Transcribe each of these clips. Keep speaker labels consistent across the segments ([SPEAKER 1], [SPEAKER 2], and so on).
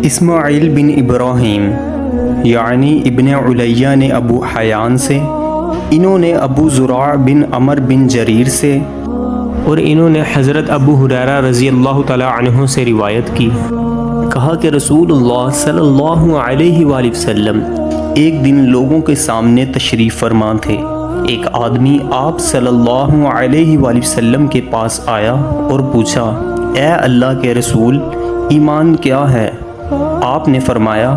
[SPEAKER 1] اسماعیل بن ابراہیم یعنی ابن علیہ نے ابو حیان سے، انہوں نے ابو زرع بن عمر بن جریر سے،
[SPEAKER 2] اور انہوں نے حضرت ابو ہریرہ رضی اللہ تعالی عنہ سے روایت کی، کہا کہ رسول اللہ صلی اللہ علیہ وآلہ وسلم
[SPEAKER 1] ایک دن لوگوں کے سامنے تشریف فرما تھے۔ ایک آدمی آپ صلی اللہ علیہ وآلہ وسلم کے پاس آیا اور پوچھا، اے اللہ کے رسول، ایمان کیا ہے؟ آپ نے فرمایا،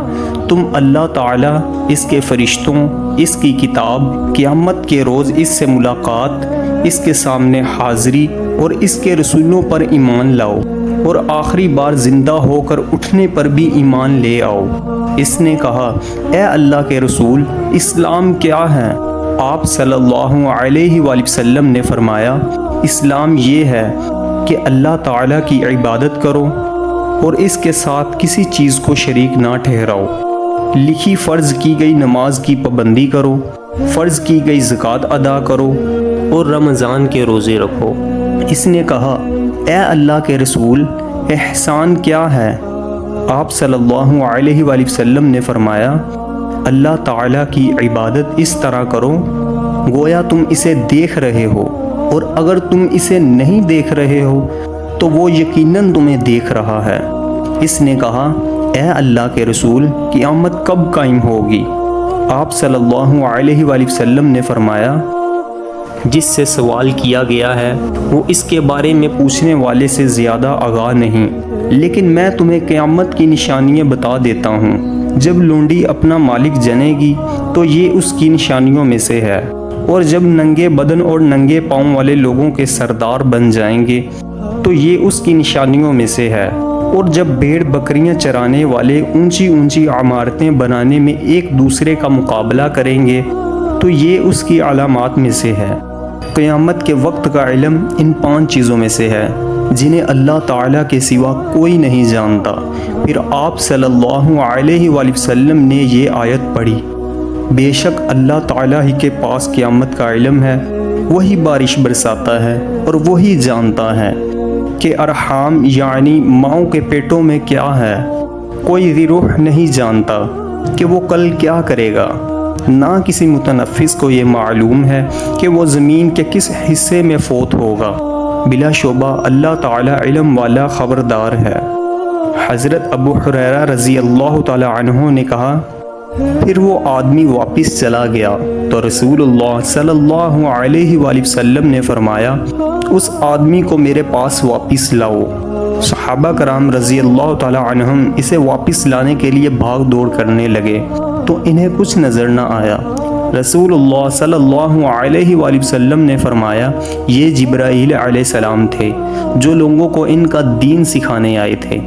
[SPEAKER 1] تم اللہ تعالیٰ، اس کے فرشتوں، اس کی کتاب، قیامت کے روز اس سے ملاقات، اس کے سامنے حاضری اور اس کے رسولوں پر ایمان لاؤ، اور آخری بار زندہ ہو کر اٹھنے پر بھی ایمان لے آؤ۔ اس نے کہا، اے اللہ کے رسول، اسلام کیا ہے؟ آپ صلی اللہ علیہ وآلہ وسلم نے فرمایا، اسلام یہ ہے کہ اللہ تعالیٰ کی عبادت کرو اور اس کے ساتھ کسی چیز کو شریک نہ ٹھہراؤ، لکھی فرض کی گئی نماز کی پابندی کرو، فرض کی گئی زکوٰۃ ادا کرو،
[SPEAKER 2] اور رمضان کے روزے رکھو۔
[SPEAKER 1] اس نے کہا، اے اللہ کے رسول، احسان کیا ہے؟ آپ صلی اللہ علیہ وآلہ وسلم نے فرمایا، اللہ تعالیٰ کی عبادت اس طرح کرو گویا تم اسے دیکھ رہے ہو، اور اگر تم اسے نہیں دیکھ رہے ہو تو وہ یقیناً تمہیں دیکھ رہا ہے۔ اس نے کہا، اے اللہ کے رسول، قیامت کب قائم ہوگی؟ آپ صلی اللہ علیہ وآلہ وسلم نے فرمایا،
[SPEAKER 2] جس سے سوال کیا گیا ہے وہ اس کے بارے میں
[SPEAKER 1] پوچھنے والے سے زیادہ آگاہ نہیں، لیکن میں تمہیں قیامت کی نشانیاں بتا دیتا ہوں۔ جب لونڈی اپنا مالک جنے گی تو یہ اس کی نشانیوں میں سے ہے، اور جب ننگے بدن اور ننگے پاؤں والے لوگوں کے سردار بن جائیں گے تو یہ اس کی نشانیوں میں سے ہے، اور جب بھیڑ بکریاں چرانے والے اونچی اونچی عمارتیں بنانے میں ایک دوسرے کا مقابلہ کریں گے تو یہ اس کی علامات میں سے ہے۔ قیامت کے وقت کا علم ان 5 چیزوں میں سے ہے جنہیں اللہ تعالیٰ کے سوا کوئی نہیں جانتا۔ پھر آپ صلی اللہ علیہ وآلہ وسلم نے یہ آیت پڑھی، بے شک اللہ تعالیٰ ہی کے پاس قیامت کا علم ہے، وہی بارش برساتا ہے اور وہی جانتا ہے کہ ارحام یعنی ماؤں کے پیٹوں میں کیا ہے۔ کوئی ذی روح نہیں جانتا کہ وہ کل کیا کرے گا، نہ کسی متنفس کو یہ معلوم ہے کہ وہ زمین کے کس حصے میں فوت ہوگا۔ بلا شبہ اللہ تعالیٰ علم والا خبردار ہے۔ حضرت ابو ہریرہ رضی اللہ تعالیٰ عنہ نے کہا، پھر وہ آدمی واپس چلا گیا تو رسول اللہ صلی اللہ علیہ وآلہ وسلم نے فرمایا، اس آدمی کو میرے پاس واپس لاؤ۔ صحابہ کرام رضی اللہ تعالیٰ عنہم اسے واپس لانے کے لیے بھاگ دوڑ کرنے لگے تو انہیں کچھ نظر نہ آیا۔ رسول اللہ صلی اللہ علیہ وآلہ وسلم نے فرمایا، یہ جبرائیل علیہ السلام تھے جو لوگوں کو ان کا دین سکھانے آئے تھے۔